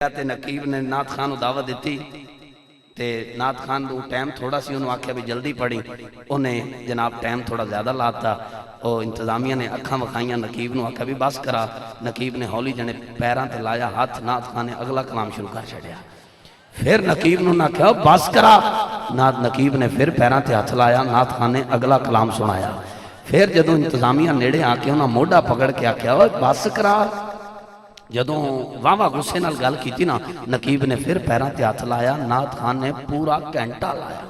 تے نقیب نے نعت خان دعوت دیتی تے نعت خان کو ٹائم تھوڑا سی انہوں آکھیا بھی جلدی پڑھی انہیں جناب ٹائم تھوڑا زیادہ لاتا اور انتظامیہ نے اکھاں وکھائیاں نقیب نو آکھیا بھی بس کرا نقیب نے ہولی جنے پیران تے لایا ہاتھ نعت خان نے اگلا کلام شروع کر چھڑیا پھر نقیب نو آکھیا بس کرا نقیب نے پھر پیران تے ہاتھ لایا نعت خان نے اگلا کلام سنایا پھر جدوں انتظامیہ نیڑے آکے انہاں موڈا پکڑ کے آکھیا بس کرا جدوں واہ غصے نال گل کیتی نا نقیب نے پھر پیران تے ہاتھ لایا نعت خان نے پورا گھنٹہ لایا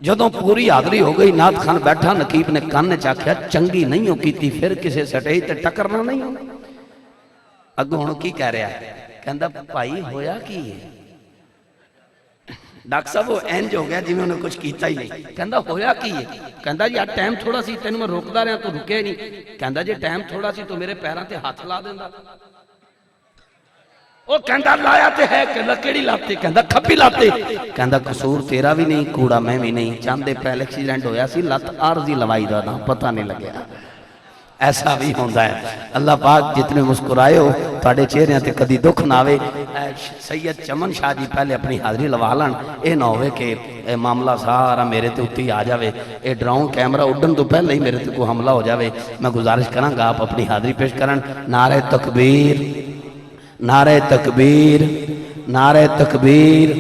جدوں پوری حاضری ہو گئی نعت خان بیٹھا نقیب نے کان نے چاکھیا چنگی نہیں ہو کیتی پھر کسے سٹے تے ٹکرنا نہیں ہو اگوں ہن کی کہہ رہا ہے کہندا بھائی ہویا کی ہے ڈاکٹر صاحب وہ اینج ہو گیا جی میں انہیں کچھ کیتا ہی نہیں کہندا ہویا کی ہے کہندا جی ٹائم تھوڑا سی تینوں میں روکدا رہا تو رکے نہیں کہندا جی ٹائم تھوڑا سی تو میرے پیران تے ہاتھ لا دیندا وہ کہندا لایا تے ہے کہندا کیڑی لاتے کہندا کھپی لاتے کہندا قصور تیرا بھی نہیں کوڑا میں بھی نہیں چاندے پہلے ایکسیڈنٹ ہویا سی لت عارضی لوائی دا نا پتہ نہیں لگیا ایسا بھی ہوندہ ہے اللہ پاک جتنے مسکرائے ہو تھوڑے چہرے تے کدی دکھ نہ آوے سید چمن شاہ جی پہلے اپنی حاضری لوالن اے نہ ہوئے کہ معاملہ سارا میرے تے اتی آ جاوے اے ڈراؤن کیمرہ اڈن تو پہلے ہی میرے تے کو حملہ ہو جاوے میں گزارش کروں گا آپ اپنی حاضری پیش کرن نعرہ تکبیر نعرہ تکبیر نعرہ تکبیر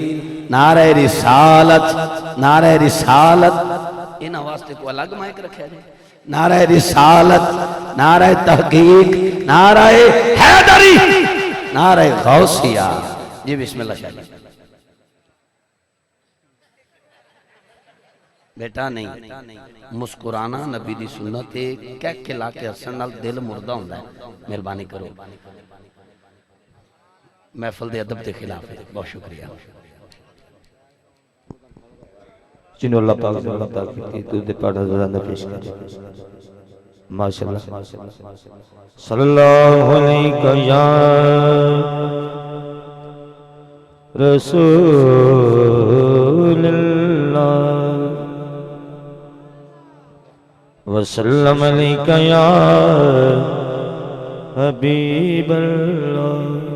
نعرہ رسالت نعرہ رسالت انہاں واسطے کو الگ مائک رکھے جائے نعرہ رسالت نعرہ تحقیق نعرہ حیدری نعرہ غوثیہ جی بسم اللہ شاہ جی بیٹا نہیں مسکرانا نبی دی سنت کہہ کے لا کے حسن نال دل مردہ ہوندہ ہے مہربانی کرو محفل دے ادب دے خلاف ہے بہت شکریہ جنہوں اللہ پاک سے اللہ پاک کی تو دے پاڑھا زرانہ پیش کر ماشاءاللہ صلی اللہ علیہ یا رسول اللہ وسلم علیہ یا حبیب اللہ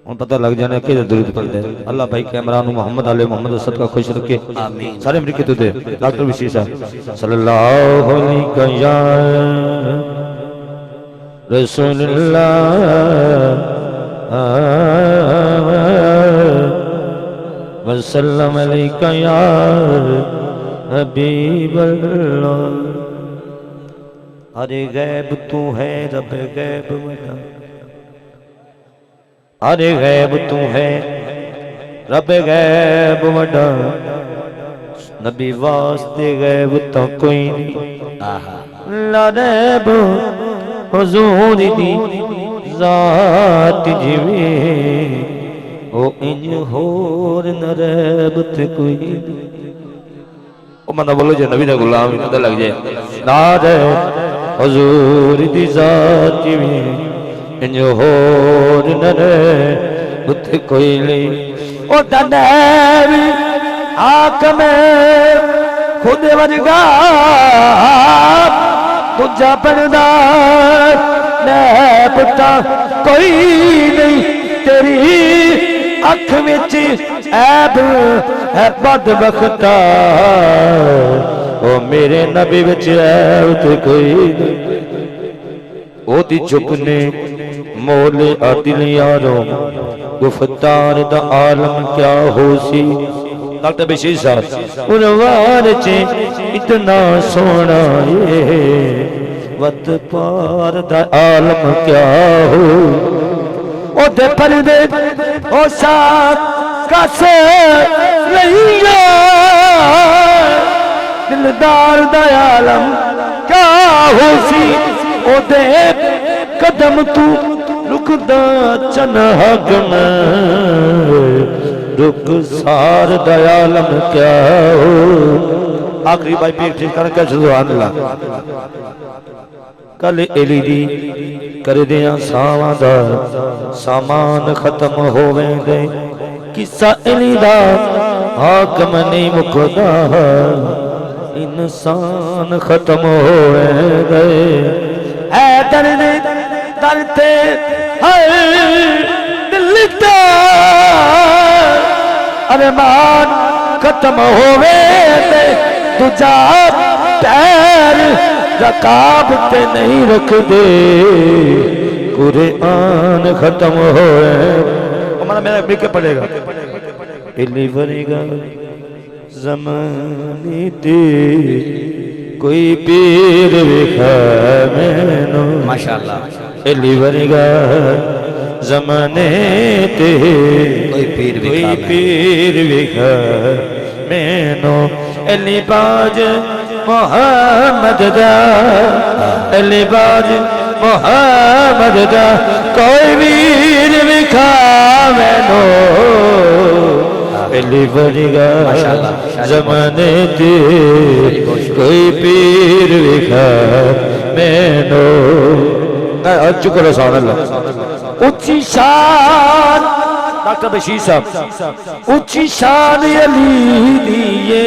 ان پتہ لگ جانا کہ درود پڑھ دے اللہ بھائی کیمران محمد علیہ محمد صد کا خوش رکھے سارے امریکی تو دے ڈاکٹر وشیشہ صلی اللہ علیہ یا رسول اللہ وسلم علیہ یا حبیب اللہ ارے غیب تو ہے رب غیب وڈا ارے غیب تو ہے رب غیب وڈا نبی واسطے غیب تو کوئی نہیں لا ریب حضور دی ذات جویں او انج ہور نہ ریب تے کوئی نہیں او منا بولو جے نبی دا غلام پتہ لگ جائے لا حضور دی ذات جویں انجو ہور نرے بت کوئی نہیں او دنیوی آکم خود ورگا تجھا پردار نے پتا کوئی نہیں تیری اکھ وچ عیب ہے بدبختہ او میرے نبی وچ عیب تے کوئی نہیں او دی چکنے مول عدل یاروں گفتار دا عالم کیا ہو سی ڈاکٹر بشیر صاحب انوار چے اتنا سونا ہے وط پار دا عالم کیا ہو او دے پردے او شاک کسے لئیا دلدار دا عالم کیا ہو سی او دے قدم تو رکدا چنہا گنا رک سار دا عالم کیا ہو آخری بھائی پیک ٹھیک کرنے کا سبحان اللہ کل ایلی دی کر دیا سامان دا سامان ختم ہوئے دے کسا ایلی دا حاکم نہیں مکدا انسان ختم ہوئے دے اے درد درتے ہر دل دا ارمان ختم ہوئے تے تجا پیر رکابت نہیں رکھ دے قرآن ختم ہوئے ہمارا میرا بلکہ پڑھے گا علی بری گا زمانی تے کوئی پیر وکھا مینو ماشاءاللہ علی بری گا زمانے تے کوئی پیر وکھا مینو علی باج محمد دا علی باج محمد دا کوئی پیر وکھا مینو علی بری گا زمانے تے کوئی پیر وکھا مینو چکر سبحان اللہ اچھی شان ڈاکٹر بشیر صاحب اچھی شان علی دیئے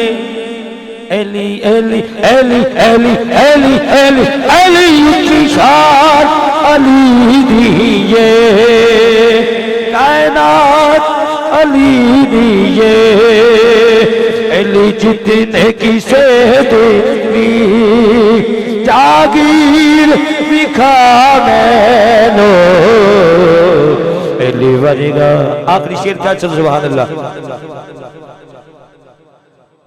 علی علی علی علی علی علی علی اچھی شان علی دیئے کائنات علی دیئے علی جتنے کسے دیکھنی جاگیر بکھا مینو علی بری گا آخری شیر کیا چل سبحان اللہ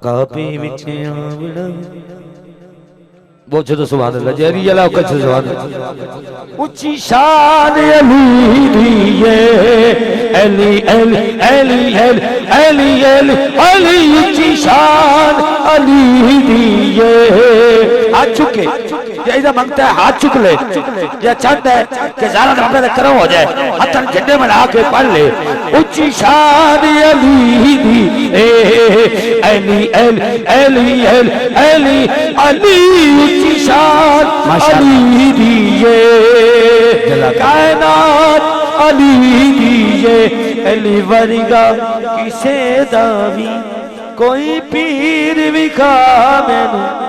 کاپی بچے آوڑا بہت چھو سبحان اللہ جہری جلا اوکا چھو سبحان اللہ اچھی شان علی دیئے علی علی علی علی علی علی علی اچھی شان علی دیئے ہاتھ چکے یہ ایسا مانگتا ہے ہاتھ چک لے یہ چاہتا ہے کہ زیادہ رحمت کرو ہو جائے ہاتھ جھنڈے میں لا کے پڑھ لے اچھی شان علی دی علی علی علی علی علی علی اچھی شان علی دیئے کائنات علی دیئے علی ورگا کسے داوی کوئی پیر وکھا مینوں